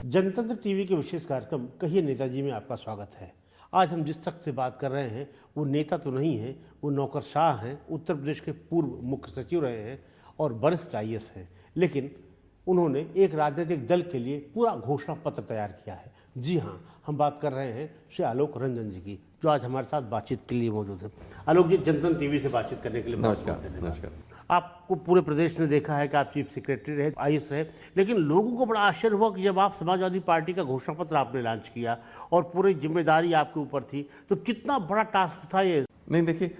जनतंत्र टीवी के विशेष कार्यक्रम कहिए नेताजी में आपका स्वागत है। आज हम जिस शख्स से बात कर रहे हैं वो नेता तो नहीं है, वो नौकरशाह हैं, उत्तर प्रदेश के पूर्व मुख्य सचिव रहे हैं और वरिष्ठ IAS हैं, लेकिन उन्होंने एक राजनीतिक दल के लिए पूरा घोषणा पत्र तैयार किया है। जी हाँ, हम बात कर रहे हैं श्री आलोक रंजन जी की, जो आज हमारे साथ बातचीत के लिए मौजूद है। आलोक जी, जनतंत्र टीवी से बातचीत करने के लिए नमस्कार। आपको पूरे प्रदेश ने देखा है कि आप चीफ सेक्रेटरी रहे, IAS रहे, लेकिन लोगों को बड़ा आश्चर्य हुआ कि जब आप समाजवादी पार्टी का घोषणा पत्र आपने लॉन्च किया और पूरी जिम्मेदारी आपके ऊपर थी, तो कितना बड़ा टास्क था ये। नहीं, देखिए,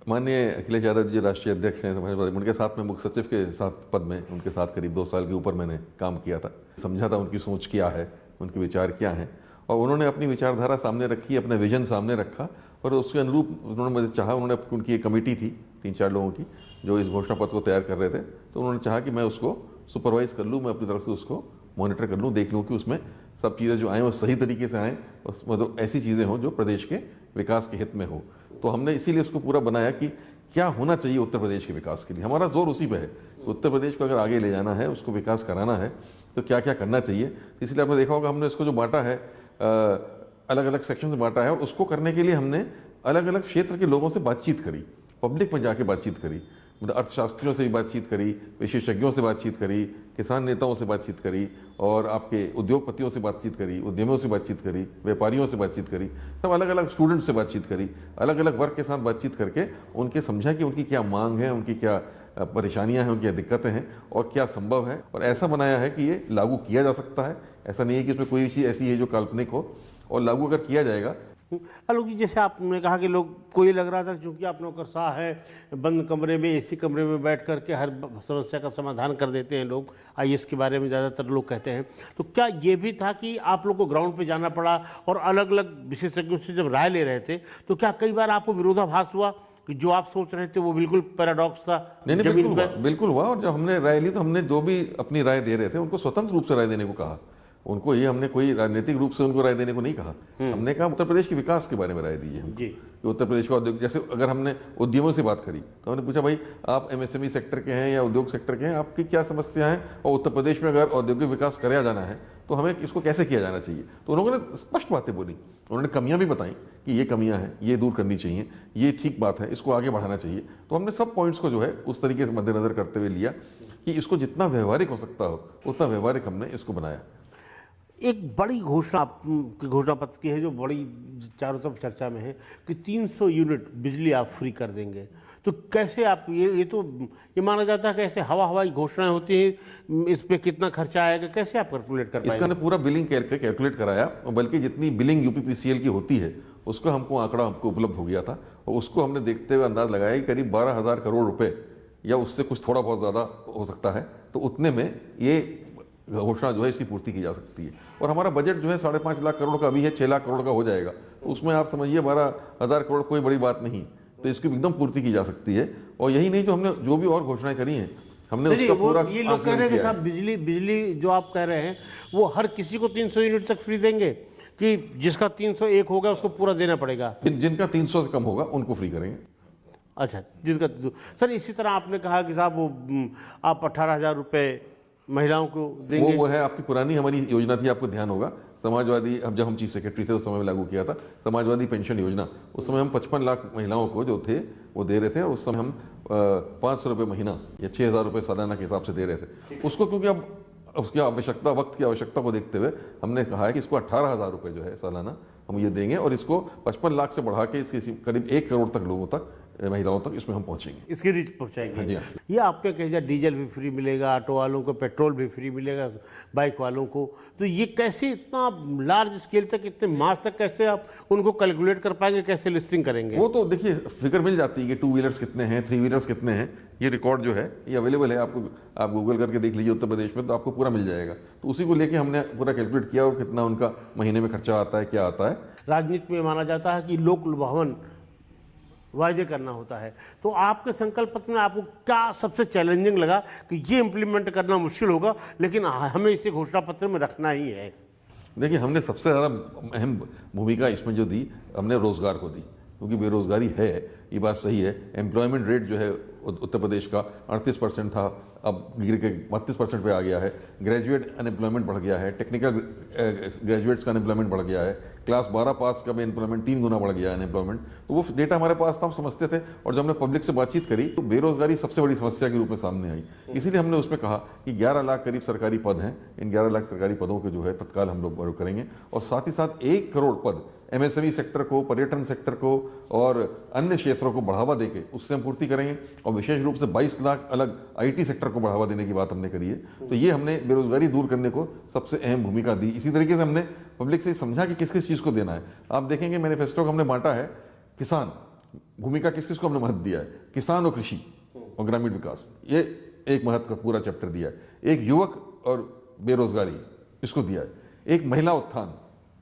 माननीय अखिलेश यादव जी राष्ट्रीय अध्यक्ष हैं, उनके साथ में मुख्य सचिव के साथ पद में उनके साथ करीब 2 साल के ऊपर मैंने काम किया था, समझा था उनकी सोच क्या है, उनके विचार क्या हैं, और उन्होंने अपनी विचारधारा सामने रखी, अपना विजन सामने रखा और उसके अनुरूप उन्होंने मुझे चाहा, उनकी एक कमेटी थी 3-4 लोगों की जो इस घोषणा पत्र को तैयार कर रहे थे, तो उन्होंने चाहा कि मैं उसको सुपरवाइज कर लूँ, मैं अपनी तरफ से उसको मॉनिटर कर लूँ, देख लूँ कि उसमें सब चीज़ें जो आएँ वो सही तरीके से आएँ, मतलब ऐसी चीज़ें हों जो प्रदेश के विकास के हित में हो। तो हमने इसीलिए उसको पूरा बनाया कि क्या होना चाहिए उत्तर प्रदेश के विकास के लिए। हमारा जोर उसी पे है, उत्तर प्रदेश को अगर आगे ले जाना है, उसको विकास कराना है, तो क्या क्या करना चाहिए। इसलिए आपने देखा होगा हमने इसको जो बांटा है, अलग अलग सेक्शन से बांटा है, और उसको करने के लिए हमने अलग अलग क्षेत्र के लोगों से बातचीत करी, पब्लिक में जाके बातचीत करी, मतलब अर्थशास्त्रियों से भी बातचीत करी, विशेषज्ञों से बातचीत करी, किसान नेताओं से बातचीत करी, और आपके उद्योगपतियों से बातचीत करी, उद्यमियों से बातचीत करी, व्यापारियों से बातचीत करी, सब अलग अलग स्टूडेंट से बातचीत करी, अलग अलग वर्ग के साथ बातचीत करके उनके समझा कि उनकी क्या मांग है, उनकी क्या परेशानियां हैं, उनकी दिक्कतें हैं और क्या संभव है, और ऐसा बनाया है कि ये लागू किया जा सकता है। ऐसा नहीं है कि इसमें कोई चीज़ ऐसी है जो काल्पनिक हो, और लागू अगर किया जाएगा। आलोक जी, जैसे आपने कहा कि लोग को ये लग रहा था क्योंकि आप नौकरशाह है, बंद कमरे में AC कमरे में बैठ करके हर समस्या का समाधान कर देते हैं लोग, IAS के बारे में ज़्यादातर लोग कहते हैं, तो क्या ये भी था कि आप लोग को ग्राउंड पे जाना पड़ा और अलग अलग विशेषज्ञों से जब राय ले रहे थे, तो क्या कई बार आपको विरोधाभास हुआ कि जो आप सोच रहे थे वो बिल्कुल पैराडॉक्स था? नहीं, बिल्कुल हुआ। और जब हमने राय ली तो हमने जो भी अपनी राय दे रहे थे उनको स्वतंत्र रूप से राय देने को कहा। उनको ये हमने कोई राजनीतिक रूप से उनको राय देने को नहीं कहा। हमने कहा उत्तर प्रदेश के विकास के बारे में राय दी है हमको, कि उत्तर प्रदेश का उद्योग, जैसे अगर हमने उद्यमों से बात करी तो हमने पूछा, भाई आप MSME सेक्टर के हैं या उद्योग सेक्टर के हैं, आपकी क्या समस्या है, और उत्तर प्रदेश में अगर औद्योगिक विकास कराया जाना है तो हमें इसको कैसे किया जाना चाहिए। तो उन लोगों ने स्पष्ट बातें बोली, उन्होंने कमियां भी बताई कि ये कमियां हैं, ये दूर करनी चाहिए, ये ठीक बात है, इसको आगे बढ़ाना चाहिए। तो हमने सब पॉइंट्स को जो है उस तरीके से मद्देनजर करते हुए लिया कि इसको जितना व्यवहारिक हो सकता हो उतना व्यवहारिक हमने इसको बनाया। एक बड़ी घोषणा आपकी घोषणा पत्र की है जो बड़ी चारों तरफ चर्चा में है कि 300 यूनिट बिजली आप फ्री कर देंगे। तो कैसे आप ये माना जाता है कि ऐसे हवाई घोषणाएं होती हैं, इस पे कितना खर्चा आएगा, कैसे आप कैलकुलेट कर पाएंगे? इसका ने पूरा बिलिंग कैलकुलेट कराया, और बल्कि जितनी बिलिंग UPPCL की होती है उसका आंकड़ा हमको उपलब्ध हो गया था, और उसको हमने देखते हुए अंदाज लगाया कि करीब 12,000 करोड़ रुपए या उससे कुछ थोड़ा बहुत ज़्यादा हो सकता है, तो उतने में ये घोषणा जो है इसकी पूर्ति की जा सकती है। और हमारा बजट जो है 5.5 लाख करोड़ का अभी है, 6 लाख करोड़ का हो जाएगा, तो उसमें आप समझिए 12,000 करोड़ कोई बड़ी बात नहीं, तो इसकी एकदम पूर्ति की जा सकती है। और यही नहीं, जो हमने जो भी और घोषणाएं करी हैं हमने उसका पूरा, ये लोग कह रहे हैं कि साहब बिजली जो आप कह रहे हैं वो हर किसी को 300 यूनिट तक फ्री देंगे, कि जिसका 301 होगा उसको पूरा देना पड़ेगा, जिनका 300 से कम होगा उनको फ्री करेंगे। अच्छा, जिनका सर, इसी तरह आपने कहा कि साहब वो आप 18,000 रुपये महिलाओं को देंगे। वो है आपकी पुरानी हमारी योजना थी, आपको ध्यान होगा, समाजवादी, अब जब हम चीफ सेक्रेटरी थे उस समय में लागू किया था समाजवादी पेंशन योजना। उस समय हम 55 लाख महिलाओं को जो थे वो दे रहे थे, और उस समय हम 500 रुपये महीना या 6,000 रुपये सालाना के हिसाब से दे रहे थे उसको, क्योंकि अब उसकी आवश्यकता, वक्त की आवश्यकता को देखते हुए हमने कहा है कि इसको 18,000 रुपये जो है सालाना हम ये देंगे, और इसको 55 लाख से बढ़ा के इसके करीब 1 करोड़ तक लोगों तक, महिलाओं तक इसमें हम पहुंचेंगे, इसकी रीच पहुंचाएंगे। हाँ जी। ये आपने कह दिया डीजल भी फ्री मिलेगा, ऑटो वालों को पेट्रोल भी फ्री मिलेगा, बाइक वालों को, तो ये कैसे इतना लार्ज स्केल तक, इतने मास तक कैसे आप उनको कैलकुलेट कर पाएंगे, कैसे लिस्टिंग करेंगे? वो तो देखिए फिगर मिल जाती है कि 2 व्हीलर्स कितने हैं, 3 व्हीलर्स कितने हैं, ये रिकॉर्ड जो है ये अवेलेबल है, आपको आप गूगल करके देख लीजिए उत्तर प्रदेश में, तो आपको पूरा मिल जाएगा। तो उसी को लेके हमने पूरा कैलकुलेट किया, और कितना उनका महीने में खर्चा आता है, क्या आता है। राजनीति में माना जाता है कि लोक लुभावन वायदे करना होता है, तो आपके संकल्प पत्र में आपको क्या सबसे चैलेंजिंग लगा कि ये इम्प्लीमेंट करना मुश्किल होगा लेकिन हमें इसे घोषणा पत्र में रखना ही है? देखिए, हमने सबसे ज़्यादा अहम भूमिका इसमें जो दी, हमने रोज़गार को दी, क्योंकि बेरोज़गारी है ये बात सही है। एम्प्लॉयमेंट रेट जो है उत्तर प्रदेश का 38% था, अब गिर के 32% पे आ गया है। ग्रेजुएट अनएम्प्लॉयमेंट बढ़ गया है, टेक्निकल ग्रेजुएट्स का अनएम्प्लॉयमेंट बढ़ गया है, क्लास 12 पास का भी अनएम्प्लॉयमेंट 3 गुना बढ़ गया है अनएम्प्लॉयमेंट। तो वो डेटा हमारे पास था, हम समझते थे, और जब हमने पब्लिक से बातचीत करी तो बेरोजगारी सबसे बड़ी समस्या के रूप में सामने आई। इसीलिए हमने उसमें कहा कि 11 लाख करीब सरकारी पद हैं, इन 11 लाख सरकारी पदों के जो है तत्काल हम लोग भर करेंगे, और साथ ही साथ 1 करोड़ पद एमएसएमई सेक्टर को, पर्यटन सेक्टर को और अन्य क्षेत्रों को बढ़ावा देके उससे हम पूर्ति करेंगे, और विशेष रूप से 22 लाख अलग आईटी सेक्टर को बढ़ावा देने की बात हमने करी है। तो ये हमने बेरोजगारी दूर करने को सबसे अहम भूमिका दी। इसी तरीके से हमने पब्लिक से समझा कि किस किस चीज़ को देना है। आप देखेंगे मैनिफेस्टो को हमने बांटा है, किसान भूमिका किस किस को हमने महत्व दिया है, किसान और कृषि और ग्रामीण विकास, ये एक महत्व का पूरा चैप्टर दिया है। एक युवक और बेरोजगारी, इसको दिया है। एक महिला उत्थान,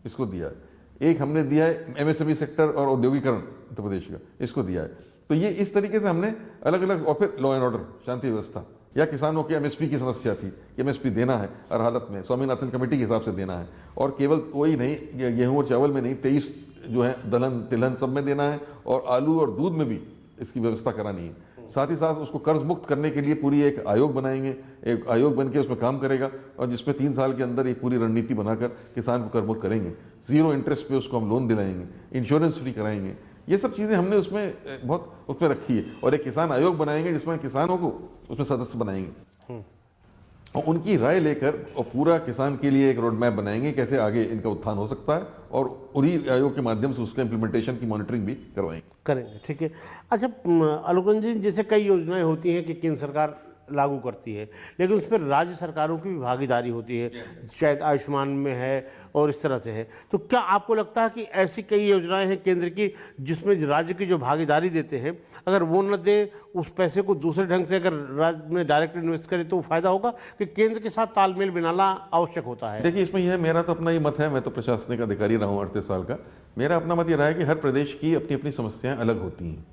इसको दिया है। एक हमने दिया है एमएसएमई सेक्टर और औद्योगिकरण उत्तर प्रदेश का, इसको दिया है। तो ये इस तरीके से हमने अलग अलग, और फिर लॉ एंड ऑर्डर, शांति व्यवस्था, या किसानों की एमएसपी की समस्या थी, एमएसपी देना है हर हालत में, स्वामीनाथन कमेटी के हिसाब से देना है, और केवल कोई नहीं, गेहूं और चावल में नहीं, 23 जो है दलहन तिलहन सब में देना है, और आलू और दूध में भी इसकी व्यवस्था करानी है। साथ ही साथ उसको कर्ज मुक्त करने के लिए पूरी एक आयोग बनाएंगे, एक आयोग बन के उसमें काम करेगा, और जिसमें 3 साल के अंदर एक पूरी रणनीति बनाकर किसान को कर्ज मुक्त करेंगे, 0 इंटरेस्ट पे उसको हम लोन दिलाएंगे, इंश्योरेंस फ्री कराएंगे। ये सब चीज़ें हमने उसमें बहुत उसमें रखी है, और एक किसान आयोग बनाएंगे जिसमें किसानों को उसमें सदस्य बनाएंगे, और उनकी राय लेकर और पूरा किसान के लिए एक रोड मैप बनाएंगे कैसे आगे इनका उत्थान हो सकता है, और उन्हीं आयोग के माध्यम से उसका इम्प्लीमेंटेशन की मॉनिटरिंग भी करेंगे। ठीक है। अच्छा आलोक रंजन जी, जैसे कई योजनाएं होती हैं कि केंद्र सरकार लागू करती है, लेकिन उस पर राज्य सरकारों की भी भागीदारी होती है, शायद आयुष्मान में है और इस तरह से है। तो क्या आपको लगता है कि ऐसी कई योजनाएं हैं केंद्र की जिसमें राज्य की जो भागीदारी देते हैं, अगर वो न दे, उस पैसे को दूसरे ढंग से अगर राज्य में डायरेक्ट इन्वेस्ट करे तो फायदा होगा, कि केंद्र के साथ तालमेल बनाना आवश्यक होता है? देखिए, इसमें यह मेरा तो अपना ही मत है, मैं तो प्रशासनिक अधिकारी रहा हूँ 38 साल का। मेरा अपना मत ये रहा है कि हर प्रदेश की अपनी अपनी समस्याएं अलग होती हैं,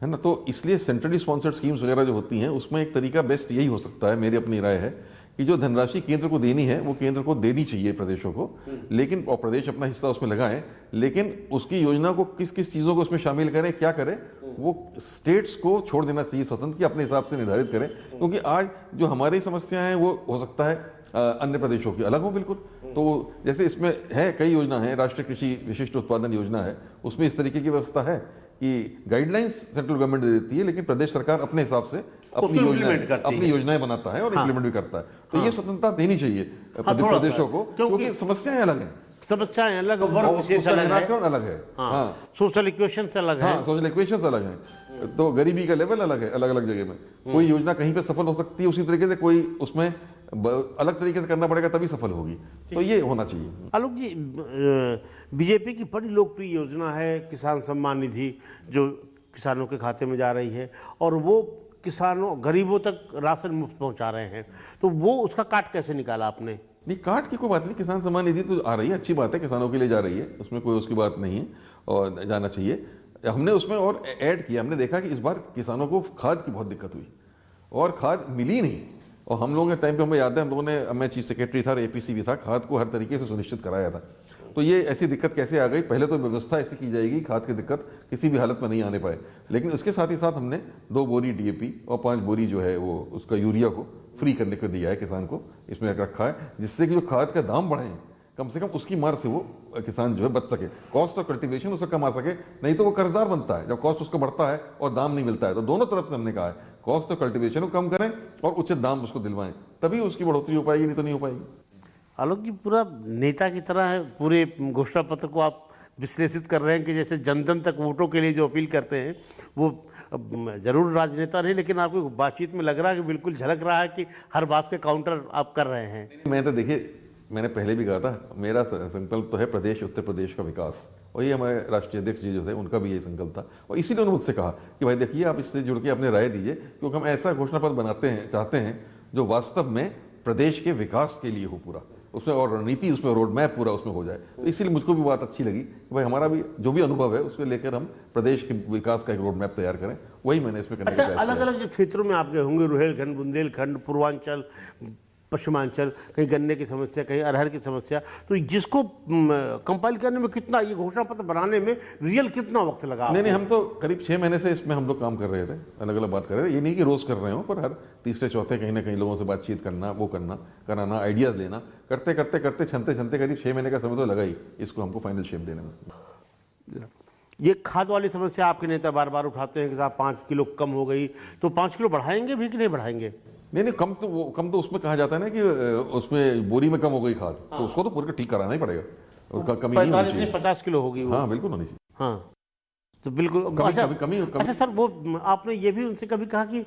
है ना। तो इसलिए सेंट्रली स्पॉन्सर्ड स्कीम्स वगैरह जो होती हैं, उसमें एक तरीका बेस्ट यही हो सकता है, मेरी अपनी राय है, कि जो धनराशि केंद्र को देनी है वो केंद्र को देनी चाहिए प्रदेशों को, लेकिन और प्रदेश अपना हिस्सा उसमें लगाएं, लेकिन उसकी योजना को किस किस चीज़ों को उसमें शामिल करें, क्या करें, वो स्टेट्स को छोड़ देना चाहिए स्वतंत्र, कि अपने हिसाब से निर्धारित करें। क्योंकि आज जो हमारी समस्याएं हैं वो हो सकता है अन्य प्रदेशों की अलग हो बिल्कुल। तो जैसे इसमें है कई योजना है, राष्ट्रीय कृषि विशिष्ट उत्पादन योजना है, उसमें इस तरीके की व्यवस्था है कि गाइडलाइंस सेंट्रल गवर्नमेंट देती है, लेकिन प्रदेश सरकार अपने हिसाब से अपनी योजनाएं बनाता है और इम्प्लीमेंट भी करता है। तो ये स्वतंत्रता देनी चाहिए प्रदेशों को, क्योंकि समस्याएं अलग हैं, समस्याएं अलग, वर्ग विशेष अलग है, सोशल इक्वेशंस अलग है, सोशल इक्वेशंस अलग हैं, तो गरीबी का लेवल अलग है अलग अलग जगह में। कोई योजना कहीं पे सफल हो सकती है, उसी तरीके से कोई उसमें अलग तरीके से करना पड़ेगा तभी सफल होगी। तो ये होना चाहिए। आलोक जी, बीजेपी की बड़ी लोकप्रिय योजना है किसान सम्मान निधि, जो किसानों के खाते में जा रही है, और वो किसानों गरीबों तक राशन मुफ्त पहुंचा रहे हैं। तो वो उसका काट कैसे निकाला आपने? नहीं, काट की कोई बात नहीं, किसान सम्मान निधि तो आ रही है, अच्छी बात है, किसानों के लिए जा रही है, उसमें कोई उसकी बात नहीं है, और जाना चाहिए। हमने उसमें और ऐड किया, हमने देखा कि इस बार किसानों को खाद की बहुत दिक्कत हुई और खाद मिली नहीं, और हम लोगों के टाइम पे हमें याद है, हम लोगों ने, मैं चीफ सेक्रेटरी था और एपीसी भी था, खाद को हर तरीके से सुनिश्चित कराया था। तो ये ऐसी दिक्कत कैसे आ गई? पहले तो व्यवस्था ऐसी की जाएगी खाद की दिक्कत किसी भी हालत में नहीं आने पाए, लेकिन उसके साथ ही साथ हमने 2 बोरी डीएपी और 5 बोरी जो है वो उसका यूरिया को फ्री करने को दिया है किसान को, इसमें रखा है, जिससे कि जो खाद का दाम बढ़े कम से कम उसकी मार से वो किसान जो है बच सके, कॉस्ट ऑफ कल्टीवेशन उसका कम आ सके, नहीं तो वो कर्जदार बनता है जब कॉस्ट उसको बढ़ता है और दाम नहीं मिलता है। तो दोनों तरफ से हमने कहा है कॉस्ट ऑफ कल्टीवेशन को कम करें और उचित दाम उसको दिलवाएं, तभी उसकी बढ़ोतरी हो पाएगी, नहीं तो नहीं हो पाएगी। आलोक जी, पूरा नेता की तरह है, पूरे घोषणा पत्र को आप विश्लेषित कर रहे हैं कि जैसे जन जन तक वोटों के लिए जो अपील करते हैं, वो जरूर राजनेता नहीं, लेकिन आपको बातचीत में लग रहा है कि बिल्कुल झलक रहा है कि हर बात के काउंटर आप कर रहे हैं। मैं तो देखिए, मैंने पहले भी कहा था, मेरा संकल्प तो है प्रदेश उत्तर प्रदेश का विकास, और ये हमारे राष्ट्रीय अध्यक्ष जी जो थे उनका भी ये संकल्प था, और इसीलिए उन्होंने मुझसे कहा कि भाई देखिए आप इससे जुड़ के अपने राय दीजिए, क्योंकि हम ऐसा घोषणा पत्र बनाते हैं, चाहते हैं जो वास्तव में प्रदेश के विकास के लिए हो पूरा, उसमें और रणनीति, उसमें रोड मैप पूरा उसमें हो जाए। तो इसीलिए मुझको भी बात अच्छी लगी कि भाई हमारा भी जो भी अनुभव है उसको लेकर हम प्रदेश के विकास का एक रोड मैप तैयार करें, वही मैंने इसमें करने का प्रयास किया। अलग अलग जो क्षेत्रों में आप गए होंगे, रुहेलखंड, बुंदेलखंड, पूर्वांचल, पश्चिमांचल, कहीं गन्ने की समस्या, कहीं अरहर की समस्या, तो जिसको कंपाइल करने में कितना, ये घोषणा पत्र बनाने में रियल कितना वक्त लगा? नहीं, हम तो करीब 6 महीने से इसमें हम लोग काम कर रहे थे, अलग अलग बात कर रहे थे। ये नहीं कि रोज़ कर रहे हो, पर हर तीसरे चौथे कहीं ना कहीं लोगों से बातचीत करना, वो करना, कराना, आइडियाज़ लेना, करते करते करते छनते छनते करीब 6 महीने का समय तो लगा ही इसको हमको फाइनल शेप देने में। ये खाद वाली समस्या आपके नेता बार बार उठाते हैं कि साहब 5 किलो कम हो गई, तो 5 किलो बढ़ाएंगे भी कि नहीं बढ़ाएंगे? नहीं, कम तो उसमें कहा जाता है ना कि उसमें बोरी में कम हो गई खाद, तो उसको तो पूरे ठीक कराना ही पड़ेगा, उसका कमी नहीं होनी चाहिए। 50 किलो होगी वो। हाँ, बिल्कुल होनी चाहिए। हाँ, तो बिल्कुल। कमी। अच्छा सर, वो आपने ये भी उनसे कभी कहा कि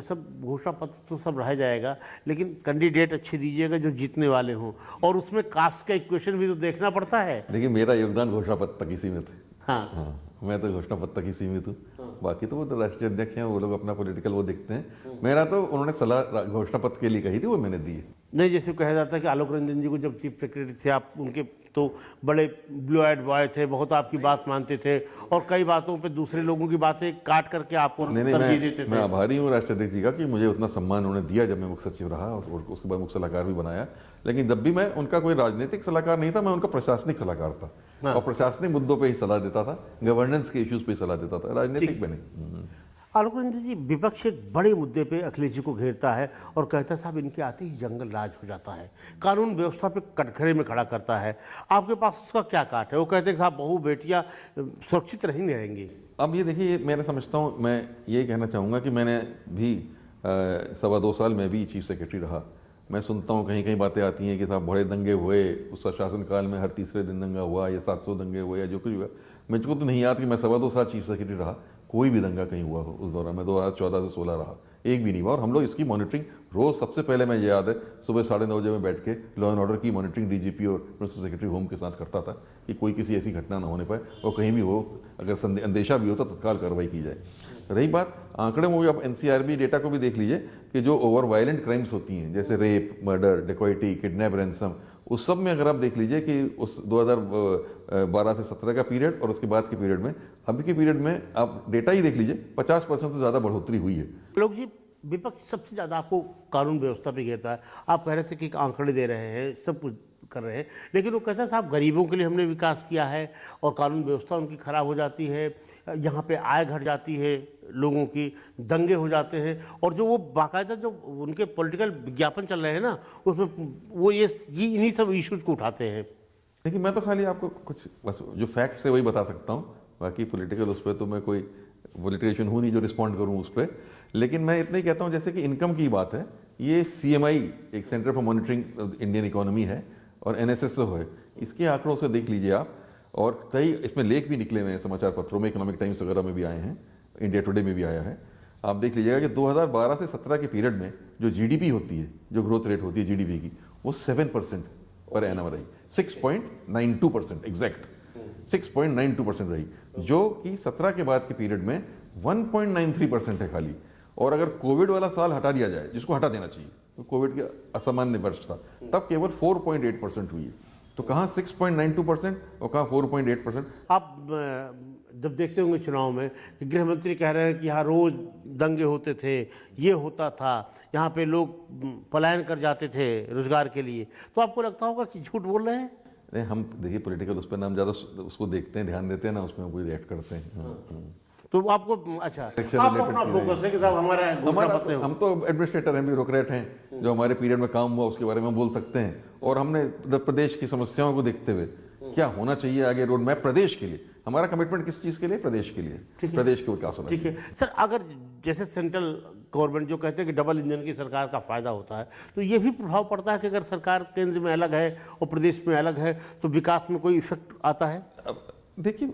सब घोषणा पत्र तो सब रह जाएगा, लेकिन कैंडिडेट अच्छे दीजिएगा जो जीतने वाले हों, और उसमें कास्ट का इक्वेशन भी तो देखना पड़ता है। देखिए, मेरा योगदान घोषणा पत्र तक ही सीमित है। हाँ, मैं तो घोषणा पत्र तक ही सीमित हूँ। बाकी तो वो तो राष्ट्रीय अध्यक्ष हैं, वो लोग अपना पॉलिटिकल वो देखते हैं। मेरा तो उन्होंने सलाह घोषणा पत्र के लिए कही थी, वो मैंने दी है। नहीं, जैसे कहा जाता है कि आलोक रंजन जी को जब चीफ सेक्रेटरी थे आप, उनके तो बड़े ब्लू आइड बॉय थे, बहुत आपकी बात मानते थे, और कई बातों पे दूसरे लोगों की बातें काट करके आपको तरजीह देते थे। मैं आभारी हूँ राष्ट्रीय अध्यक्ष जी का कि मुझे उतना सम्मान उन्होंने दिया जब मैं मुख्य सचिव रहा, और उसके बाद मुख्य सलाहकार भी बनाया। लेकिन जब भी मैं उनका कोई राजनीतिक सलाहकार नहीं था, मैं उनका प्रशासनिक सलाहकार था। हाँ। और प्रशासनिक मुद्दों पे ही सलाह देता था, गवर्नेंस के इश्यूज पे ही सलाह देता था, राजनीतिक पे नहीं। आलोक रंजन जी, विपक्ष एक बड़े मुद्दे पे अखिलेश जी को घेरता है और कहता है साहब इनके आते ही जंगल राज हो जाता है, कानून व्यवस्था पे कटघरे में खड़ा करता है। आपके पास उसका क्या काट है? वो कहते हैं कि साहब बहू बेटियां सुरक्षित नहीं रहेंगी। अब ये देखिए, मैं समझता हूँ, मैं ये कहना चाहूँगा कि मैंने भी 2.25 साल में भी चीफ सेक्रेटरी रहा। मैं सुनता हूँ कहीं कहीं बातें आती हैं कि साहब बड़े दंगे हुए उस शासनकाल में, हर तीसरे दिन दंगा हुआ, या 700 दंगे हुए, या जो कुछ हुआ। मुझको तो नहीं याद कि मैं 2.25 साल चीफ सेक्रेटरी रहा कोई भी दंगा कहीं हुआ हो उस दौरान। मैं 2014 से 16 रहा, एक भी नहीं हुआ। और हम लोग इसकी मॉनिटरिंग रोज़, सबसे पहले मैं ये याद है, सुबह 9:30 बजे में बैठ के लॉ एंड ऑर्डर की मॉनिटरिंग डीजीपी और प्रिंसिपल सेक्रेटरी होम के साथ करता था कि कोई किसी ऐसी घटना ना होने पाए, और कहीं भी हो अगर अंदेशा भी हो तो तत्काल कार्रवाई की जाए। रही बात आंकड़े में, आप NCRB डेटा को भी देख लीजिए कि जो ओवर वायलेंट क्राइम्स होती हैं, जैसे rape, murder, dacoity, kidnap, ransom, उस सब में अगर आप देख लीजिए कि उस 2012 से 17 का पीरियड और उसके बाद के पीरियड में, अभी के पीरियड में आप डेटा ही देख लीजिए, 50% से ज़्यादा बढ़ोतरी हुई है। लोग जी, विपक्ष सबसे ज़्यादा आपको कानून व्यवस्था पे घेरता है। आप कह रहे थे कि आंकड़े दे रहे हैं, सब कुछ कर रहे हैं, लेकिन वो कहते हैं साहब गरीबों के लिए हमने विकास किया है और कानून व्यवस्था उनकी खराब हो जाती है, यहाँ पे आय घट जाती है लोगों की, दंगे हो जाते हैं, और जो वो बाकायदा जो उनके पॉलिटिकल विज्ञापन चल रहे हैं ना, उसमें वो ये इन्हीं सब इश्यूज को उठाते हैं। देखिए, मैं तो खाली आपको कुछ बस जो फैक्ट्स है वही बता सकता हूँ, बाकी पॉलिटिकल उस पर तो मैं कोई पॉलिटिशियन हूँ नहीं जो रिस्पॉन्ड करूँ उस पर। लेकिन मैं इतना ही कहता हूँ, जैसे कि इनकम की बात है, ये CMI एक centre for monitoring Indian economy है और NSSO है, इसके आंकड़ों से देख लीजिए आप, और कई इसमें लेख भी निकले हुए हैं समाचार पत्रों में, इकोनॉमिक टाइम्स वगैरह में भी आए हैं, इंडिया टुडे में भी आया है। आप देख लीजिएगा कि 2012 से 17 के पीरियड में जो GDP होती है, जो ग्रोथ रेट होती है GDP की, वो 7% पर एनम रही, 6.92% एग्जैक्ट 6.92% रही, जो कि 17 के बाद के पीरियड में 1.93% है खाली। और अगर कोविड वाला साल हटा दिया जाए, जिसको हटा देना चाहिए, तो कोविड के असामान्य वर्ष था, तब केवल 4.8% हुई है। तो कहाँ 6.92% और कहाँ 4.8%। आप जब देखते होंगे चुनाव में कि गृह मंत्री कह रहे हैं कि यहाँ रोज दंगे होते थे, ये होता था, यहाँ पे लोग पलायन कर जाते थे रोजगार के लिए, तो आपको लगता होगा कि झूठ बोल रहे हैं? नहीं, हम देखिए पॉलिटिकल उस पर नाम ज़्यादा उसको देखते हैं, ध्यान देते हैं ना, उसमें कोई रिएक्ट करते हैं। तो आपको अच्छा, आपको अपना फोकस है कि साहब हमारा हम तो एडमिनिस्ट्रेटर हैं, ब्यूरोक्रेट हैं, जो हमारे पीरियड में काम हुआ उसके बारे में बोल सकते हैं। और हमने प्रदेश की समस्याओं को देखते हुए क्या होना चाहिए आगे रोड मैप प्रदेश के लिए, हमारा कमिटमेंट किस चीज़ के लिए, प्रदेश के लिए, प्रदेश के विकास होना। ठीक है सर, अगर जैसे सेंट्रल गवर्नमेंट जो कहते हैं कि डबल इंजन की सरकार का फायदा होता है, तो ये भी प्रभाव पड़ता है कि अगर सरकार केंद्र में अलग है और प्रदेश में अलग है तो विकास में कोई इफेक्ट आता है? देखिए,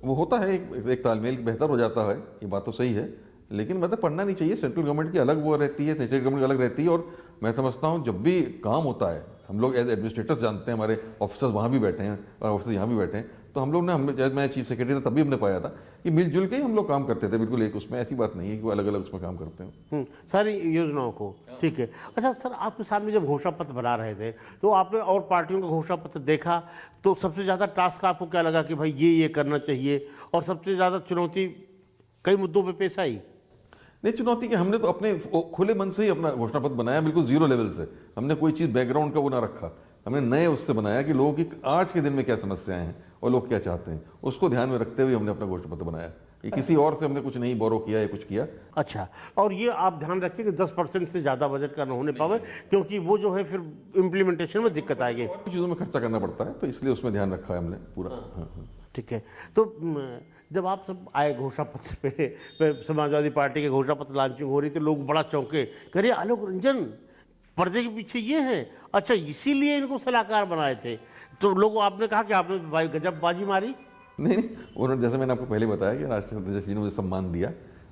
वो होता है, एक तालमेल बेहतर हो जाता है, ये बात तो सही है, लेकिन मतलब पढ़ना नहीं चाहिए। सेंट्रल गवर्नमेंट की अलग वो रहती है, स्टेट गवर्नमेंट की अलग रहती है। और मैं समझता हूँ जब भी काम होता है, हम लोग एज एडमिनिस्ट्रेटर्स जानते हैं, हमारे ऑफिसर्स वहाँ भी बैठे हैं और ऑफिसर्स यहाँ भी बैठे हैं, तो हम लोग ने, जब मैं चीफ सेक्रेटरी था तभी हमने पाया था कि मिलजुल के ही हम लोग काम करते थे, बिल्कुल एक उसमें ऐसी बात नहीं है कि वो अलग अलग उसमें काम करते हैं सारी योजनाओं को। ठीक है। अच्छा सर, आपके सामने जब घोषणा पत्र बना रहे थे तो आपने और पार्टियों का घोषणा पत्र देखा, तो सबसे ज़्यादा टास्क आपको क्या लगा कि भाई ये करना चाहिए, और सबसे ज़्यादा चुनौती कई मुद्दों पर पेश आई? नहीं, चुनौती के हमने तो अपने खुले मन से ही अपना घोषणा पत्र बनाया, बिल्कुल जीरो लेवल से। हमने कोई चीज़ बैकग्राउंड का वो ना रखा, हमने नए उससे बनाया कि लोगों की आज के दिन में क्या समस्याएं हैं और लोग क्या चाहते हैं, उसको ध्यान में रखते हुए हमने अपना घोषणा पत्र बनाया। ये किसी और से हमने कुछ नहीं बोरो किया या कुछ किया। अच्छा, और ये आप ध्यान रखिए कि 10% से ज़्यादा बजट का न होने पावे, क्योंकि वो जो है फिर इम्प्लीमेंटेशन में दिक्कत आएगी। और भी चीज़ों में खर्चा करना पड़ता है, तो इसलिए उसमें ध्यान रखा है हमने पूरा। हाँ। ठीक है, तो जब आप सब आए घोषणा पत्र पे समाजवादी पार्टी के घोषणा पत्र लॉन्चिंग हो रही तो लोग बड़ा चौंके, कह रहे आलोक रंजन पर्दे के पीछे ये है, अच्छा इसीलिए इनको सलाहकार बनाए थे। तो लोगों आपने कहा कि आपने भाई गजब बाजी मारी। नहीं, उन्होंने, जैसे मैंने आपको पहले बताया कि राष्ट्रीय अध्यक्ष जी ने मुझे सम्मान दिया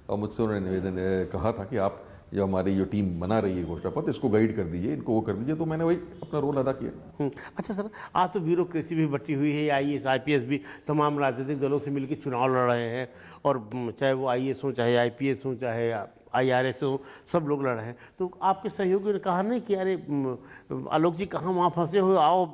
और मुझसे उन्होंने निवेदन कहा था कि आप जो हमारी जो टीम बना रही है घोषणा पत्र, इसको गाइड कर दीजिए, इनको वो कर दीजिए। तो मैंने वही अपना रोल अदा किया। अच्छा सर, आज तो ब्यूरोक्रेसी भी बटी हुई है, IAS IPS भी तमाम राजनीतिक दलों से मिलकर चुनाव लड़ रहे हैं, और चाहे वो IAS हो, चाहे IPS हो, चाहे IRS हो, सब लोग लड़ रहे हैं। तो आपके सहयोगियों ने कहा नहीं कि अरे आलोक जी कहाँ वहाँ फंसे हो, आओ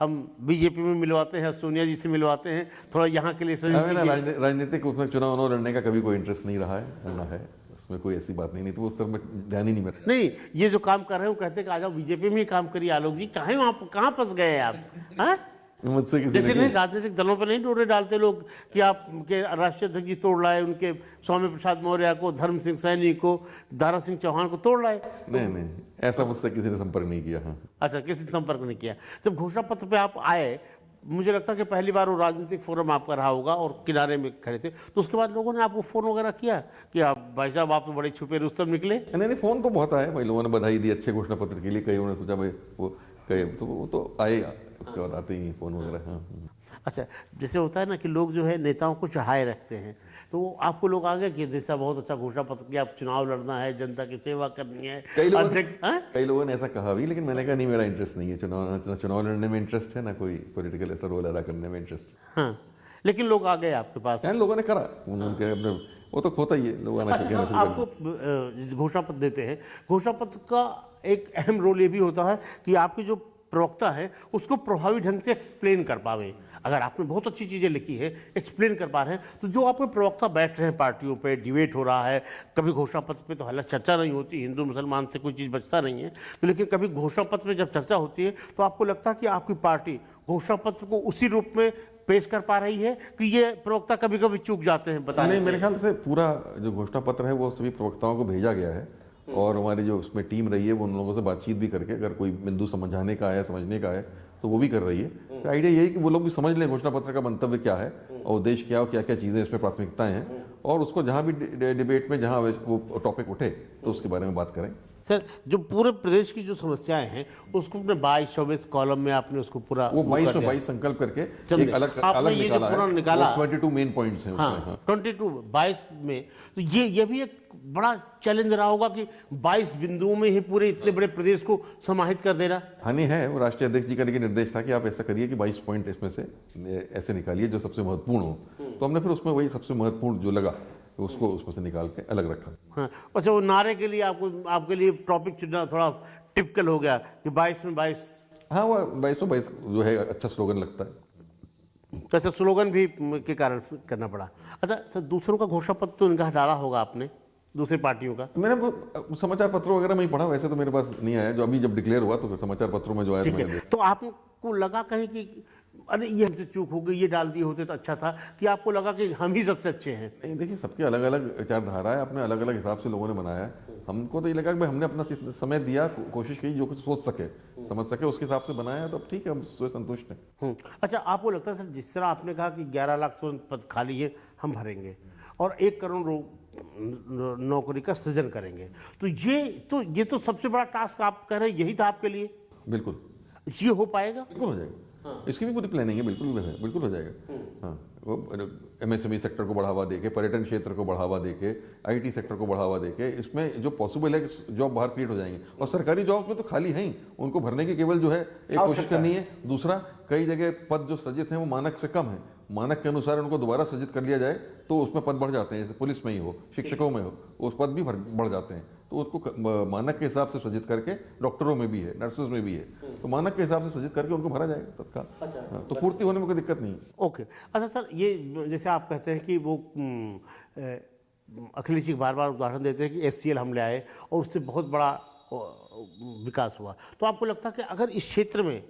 हम BJP में मिलवाते हैं, सोनिया जी से मिलवाते हैं, थोड़ा यहाँ के लिए राजनीतिक उसमें चुनाव लड़ने का कभी कोई इंटरेस्ट नहीं रहा है, ना है उसमें कोई ऐसी बात नहीं, तो उस तरफ में ध्यान ही नहीं मेरा। नहीं, ये जो काम कर रहे हो कहते हैं कि आ जाओ BJP में ही काम करिए आलोक जी, कहाँ वहाँ कहाँ फंस गए आप? हाँ, मुझसे किसी जैसे नहीं राजनीतिक दलों पे नहीं डोरे डालते लोग कि आप के राष्ट्रीय अध्यक्ष जी तोड़ लाए, उनके स्वामी प्रसाद मौर्य को, धर्म सिंह सैनी को, दारा सिंह चौहान को तोड़ लाए। नहीं, ऐसा मुझसे किसी ने संपर्क नहीं किया। हाँ, अच्छा, किसी ने संपर्क नहीं किया। जब घोषणा पत्र पे आप आए, मुझे लगता है कि पहली बार वो राजनीतिक फोरम आपका रहा होगा और किनारे में खड़े थे, तो उसके बाद लोगों ने आपको फ़ोन वगैरह किया कि आप भाई साहब आप तो बड़े छुपे रुस्तम निकले? नहीं, फ़ोन तो बहुत आया भाई, लोगों ने बधाई दी अच्छे घोषणा पत्र के लिए, कई उन्होंने सोचा भाई वो कई, तो वो तो आएगा, उसके बाद आते ही फ़ोन वगैरह। हाँ। अच्छा, जैसे होता है ना कि लोग जो है नेताओं को चढ़ाए रखते हैं, तो वो आपको लोग आ गए कि जैसा बहुत अच्छा घोषणा पत्र किया, आप चुनाव लड़ना है, जनता की सेवा करनी है। कई लोगों ने ऐसा कहा भी, लेकिन मैंने कहा नहीं, मेरा इंटरेस्ट नहीं है चुनाव लड़ने में, इंटरेस्ट है ना कोई पॉलिटिकल ऐसा रोल अदा करने में इंटरेस्ट। हाँ, लेकिन लोग आ गए आपके पास, लोगों ने करा, उन्होंने अपने, वो तो खोता ही है, लोग आना चाहिए। आपको घोषणा पत्र देते हैं, घोषणा पत्र का एक अहम रोल ये भी होता है कि आपके जो प्रवक्ता है उसको प्रभावी ढंग से एक्सप्लेन कर पावे। अगर आपने बहुत अच्छी चीज़ें लिखी है, एक्सप्लेन कर पा रहे हैं, तो जो आपके प्रवक्ता बैठ रहे हैं पार्टियों पे, डिबेट हो रहा है, कभी घोषणा पत्र पे तो हालांकि चर्चा नहीं होती, हिंदू मुसलमान से कोई चीज़ बचता नहीं है, तो लेकिन कभी घोषणा पत्र में जब चर्चा होती है तो आपको लगता है कि आपकी पार्टी घोषणा पत्र को उसी रूप में पेश कर पा रही है कि ये प्रवक्ता कभी कभी चूक जाते हैं बताने से? नहीं, मेरे ख्याल से पूरा जो घोषणा पत्र है वो सभी प्रवक्ताओं को भेजा गया है, और हमारी जो उसमें टीम रही है वो उन लोगों से बातचीत भी करके, अगर कोई बिंदु समझाने का है, समझने का है, तो वो भी कर रही है। तो आइडिया यही कि वो लोग भी समझ लें घोषणा पत्र का मंतव्य क्या है और उद्देश्य क्या हो, क्या क्या चीज़ें इसमें प्राथमिकताएं हैं, और उसको जहाँ भी डिबेट में जहाँ वो टॉपिक उठे तो उसके बारे में बात करें। सर, जो पूरे प्रदेश की जो समस्याएं हैं उसको अपने 22-24 कॉलम में आपने उसको पूरा, वो 22 में 22 संकल्प करके एक अलग निकाला है, 22 मेन पॉइंट्स हैं उसमें। 22 में, तो ये भी एक बड़ा चैलेंज रहा होगा कि 22 बिंदुओं में ही पूरे इतने बड़े प्रदेश को समाहित कर देना। हानि है, वो राष्ट्रीय अध्यक्ष जी का लेकिन निर्देश था कि आप ऐसा करिए कि 22 पॉइंट इसमें से ऐसे निकालिए जो सबसे महत्वपूर्ण हो, तो हमने फिर उसमें वही सबसे महत्वपूर्ण जो लगा उसको उसमें से निकाल के अलग रखा। हाँ, अच्छा, वो नारे के लिए आपके लिए टॉपिक चुनना थोड़ा टिपिकल हो गया कि 22 में 22। हाँ, वो 22 में 22 जो है अच्छा स्लोगन लगता है। अच्छा, स्लोगन भी के कारण करना पड़ा। अच्छा सर, दूसरों का घोषणा पत्र तो निगाह डाला होगा आपने, दूसरी पार्टियों का? मैंने समाचार पत्रों वगैरह में ही पढ़ा, वैसे तो मेरे पास नहीं आया, जो अभी जब डिक्लेयर हुआ तो समाचार पत्रों में जो आया। तो आपको लगा कहीं कि अरे ये हमसे चूक हो गई, ये डाल दिए होते तो अच्छा था, कि आपको लगा कि हम ही सबसे अच्छे हैं? नहीं, देखिए सबकी अलग अलग विचारधारा है, अपने अलग अलग हिसाब से लोगों ने बनाया है। हमको तो ये लगा कि भाई हमने अपना समय दिया, कोशिश की, जो कुछ सोच सके समझ सके उसके हिसाब से बनाया, तो ठीक है, हम उससे संतुष्ट हैं। अच्छा, आपको लगता है सर, जिस तरह आपने कहा कि 11 लाख पद खाली है, हम भरेंगे और 1 करोड़ नौकरी का सृजन करेंगे, तो ये तो सबसे बड़ा टास्क आप कह रहे हैं, यही था आपके लिए? बिल्कुल। ये हो पाएगा? बिल्कुल हो जाएगा। हाँ। इसकी भी पूरी प्लानिंग है, बिल्कुल हो जाएगा। हाँ, वो MSME सेक्टर को बढ़ावा देके, पर्यटन क्षेत्र को बढ़ावा देके, IT सेक्टर को बढ़ावा देके, इसमें जो पॉसिबल है जॉब बाहर क्रिएट हो जाएंगे, और सरकारी जॉब में तो खाली हैं ही, उनको भरने की केवल जो है एक कोशिश करनी है। दूसरा, कई जगह पद जो सृजित हैं वो मानक से कम है, मानक के अनुसार उनको दोबारा सृजित कर लिया जाए तो उसमें पद बढ़ जाते हैं, जैसे पुलिस में ही हो, शिक्षकों में हो, उस पद भी बढ़ जाते हैं, तो उसको मानक के हिसाब से सृजित करके, डॉक्टरों में भी है, नर्सेज में भी है, तो मानक के हिसाब से सृजित करके उनको भरा जाएगा तत्काल। तो पूर्ति होने में कोई दिक्कत नहीं है। ओके। अच्छा सर, ये जैसे आप कहते हैं कि वो अखिलेश जी बार बार उदाहरण देते हैं कि SCL हम ले आए और उससे बहुत बड़ा विकास हुआ। तो आपको लगता है कि अगर इस क्षेत्र में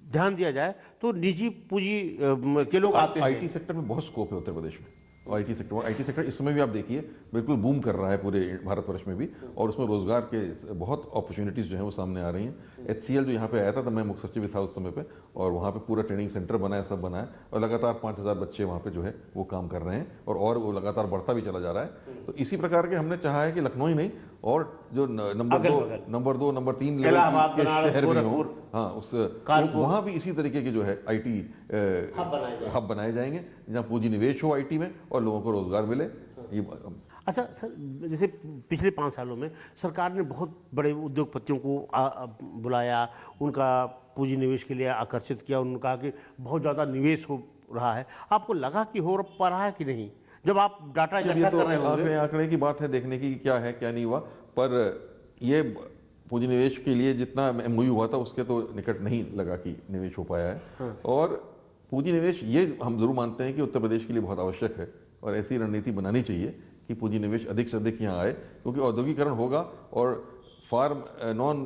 ध्यान दिया जाए तो निजी पूंजी के लोग आते हैं? IT सेक्टर में बहुत स्कोप है उत्तर प्रदेश में। IT सेक्टर इस समय भी आप देखिए बिल्कुल बूम कर रहा है पूरे भारतवर्ष में भी, और उसमें रोजगार के बहुत अपॉर्चुनिटीज़ जो हैं वो सामने आ रही हैं। HCL जो यहाँ पे आया था तो मैं मुख्य सचिव था उस समय पे, और वहाँ पे पूरा ट्रेनिंग सेंटर बनाया, सब बनाया, और लगातार 5000 बच्चे वहाँ पे जो है वो काम कर रहे हैं, और वो लगातार बढ़ता भी चला जा रहा है। तो इसी प्रकार के हमने चाहा है कि लखनऊ ही नहीं और जो नंबर 2 नंबर 3 लेवल के शहर भी हों, हाँ, उस वहाँ भी इसी तरीके के जो है IT हब बनाए जाएंगे जहाँ पूंजी निवेश हो IT में और लोगों को रोजगार मिले। ये अच्छा सर, जैसे पिछले 5 सालों में सरकार ने बहुत बड़े उद्योगपतियों को बुलाया, उनका पूंजी निवेश के लिए आकर्षित किया, उन्होंने कहा कि बहुत ज़्यादा निवेश हो रहा है। आपको लगा कि हो पा रहा है कि नहीं, जब आप डाटा इकट्ठा कर रहे होंगे? आंकड़े की बात है, देखने की क्या है क्या नहीं हुआ, पर ये पूंजी निवेश के लिए जितना MOU हुआ था उसके तो निकट नहीं लगा कि निवेश हो पाया है। हाँ। और पूंजी निवेश ये हम जरूर मानते हैं कि उत्तर प्रदेश के लिए बहुत आवश्यक है, और ऐसी रणनीति बनानी चाहिए कि पूंजी निवेश अधिक से अधिक यहाँ आए, क्योंकि औद्योगिकरण होगा और फार्म नॉन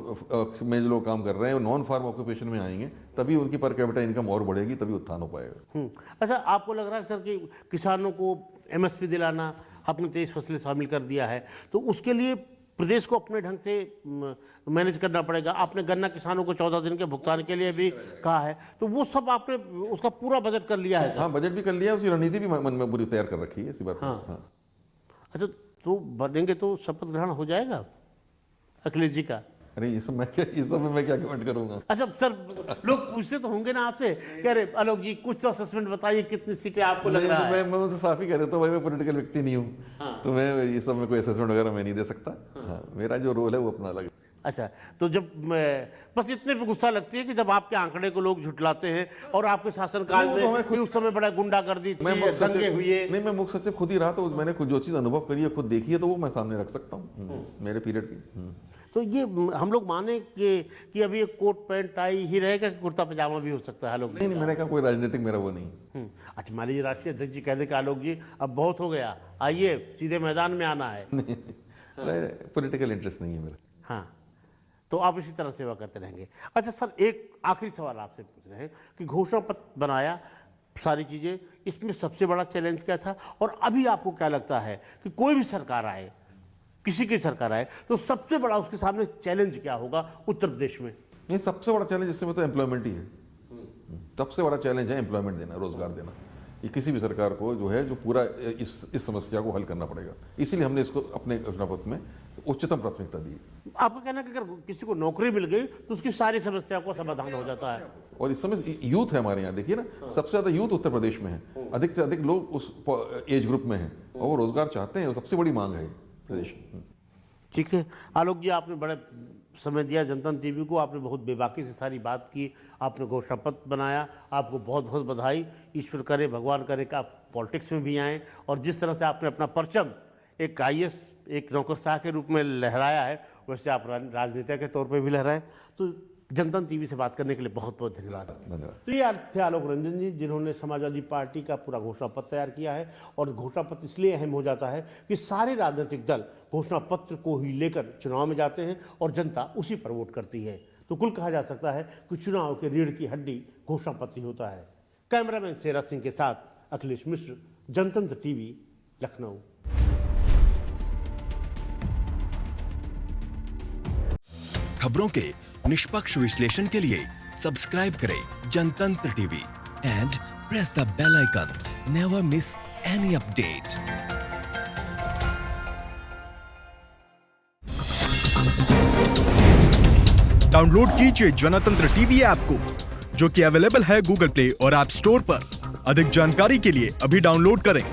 में जो लोग काम कर रहे हैं नॉन फार्म ऑक्यूपेशन में आएंगे, तभी उनकी पर कैपिटा इनकम और बढ़ेगी, तभी उत्थान हो पाएगा। अच्छा, आपको लग रहा है सर कि किसानों को MSP दिलाना, आपने 23 फसलें शामिल कर दिया है, तो उसके लिए प्रदेश को अपने ढंग से मैनेज करना पड़ेगा। आपने गन्ना किसानों को 14 दिन के भुगतान के लिए भी कहा है, तो वो सब आपने उसका पूरा बजट कर लिया है सर? हाँ, बजट भी कर लिया है, उसकी रणनीति भी मन में पूरी तैयार कर रखी है, इसी बात। हाँ। अच्छा, तो बनेंगे तो शपथ ग्रहण हो जाएगा अखिलेश जी का? अरे ये सब मैं क्या कमेंट करूंगा। अच्छा सर, लोग पूछते तो होंगे ना आपसे, कह रहे आलोक जी कुछ तो असेसमेंट बताइए, कितनी सीटें आपको लग रहा है? मैं उनसे साफ ही कह देता हूँ, भाई मैं पॉलिटिकल व्यक्ति नहीं हूँ। हाँ। तो मैं ये सब में कोई असेसमेंट वगैरह मैं नहीं दे सकता। हाँ। मेरा जो रोल है वो अपना अलग। अच्छा, तो जब बस इतने पे गुस्सा लगती है कि जब आपके आंकड़े को लोग झुठलाते हैं, और आपके शासनकाल में उस समय बड़ा गुंडागर्दी थी, दंगे हुए। नहीं, मैं मुख्य सचिव खुद ही रहा, तो मैंने खुद जो चीज़ अनुभव करी है, खुद देखी है, तो वो मैं सामने रख सकता हूँ मेरे पीरियड की। तो ये हम लोग माने कि अभी एक कोट पैंट टाई ही रहेगा कि कुर्ता पजामा भी हो सकता है? लोग नहीं, मैंने कहा कोई राजनीतिक मेरा वो नहीं। अच्छा, मान लीजिए राष्ट्रीय अध्यक्ष जी कहते कि आलोक जी अब बहुत हो गया, आइए सीधे मैदान में आना है। पॉलिटिकल इंटरेस्ट नहीं है मेरा। हाँ, तो आप इसी तरह सेवा करते रहेंगे। अच्छा सर, एक आखिरी सवाल आपसे पूछ रहे हैं कि घोषणा पत्र बनाया, सारी चीज़ें, इसमें सबसे बड़ा चैलेंज क्या था, और अभी आपको क्या लगता है कि कोई भी सरकार आए, किसी की सरकार आए, तो सबसे बड़ा उसके सामने चैलेंज क्या होगा उत्तर प्रदेश में? ये सबसे बड़ा चैलेंज इस समय तो एम्प्लॉयमेंट ही है। सबसे बड़ा चैलेंज है एम्प्लॉयमेंट देना, रोजगार देना। ये किसी भी सरकार को जो है जो पूरा इस समस्या को हल करना पड़ेगा, इसीलिए हमने इसको अपने घोषणा पत्र में उच्चतम प्राथमिकता दी। आपका कहना है कि अगर किसी को नौकरी मिल गई तो उसकी सारी समस्या को समाधान हो जाता है। और इस समय यूथ है हमारे यहाँ, देखिए ना, सबसे ज्यादा यूथ उत्तर प्रदेश में है, अधिक से अधिक लोग उस एज ग्रुप में हैं और वो रोजगार चाहते हैं, वो सबसे बड़ी मांग है प्रदेश। ठीक है आलोक जी, आपने बड़ा समय दिया जनतंत्र टीवी को, आपने बहुत बेबाकी से सारी बात की, आपने घोषणा पत्र बनाया, आपको बहुत बहुत बधाई। ईश्वर करे, भगवान करे कि आप पॉलिटिक्स में भी आएँ, और जिस तरह से आपने अपना परचम एक IAS, एक नौकरशाह के रूप में लहराया है, वैसे आप राजनेता के तौर पर भी लहराएं। तो जनतंत्र टीवी से बात करने के लिए बहुत बहुत धन्यवाद। तो ये थे आलोक रंजन जी, जिन्होंने समाजवादी पार्टी का पूरा घोषणा पत्र तैयार किया है। और घोषणा पत्र इसलिए अहम हो जाता है कि सारे राजनीतिक दल घोषणा पत्र को ही लेकर चुनाव में जाते हैं और जनता उसी पर वोट करती है। तो कुल कहा जा सकता है कि चुनाव के रीढ़ की हड्डी घोषणा पत्र ही होता है। कैमरामैन शेरा सिंह के साथ अखिलेश मिश्र, जनतंत्र टीवी, लखनऊ। खबरों के निष्पक्ष विश्लेषण के लिए सब्सक्राइब करें Jantantra TV and press the bell icon. Never miss any update. Download कीजिए जनतंत्र टीवी ऐप को, जो कि अवेलेबल है गूगल प्ले और ऐप स्टोर पर। अधिक जानकारी के लिए अभी डाउनलोड करें।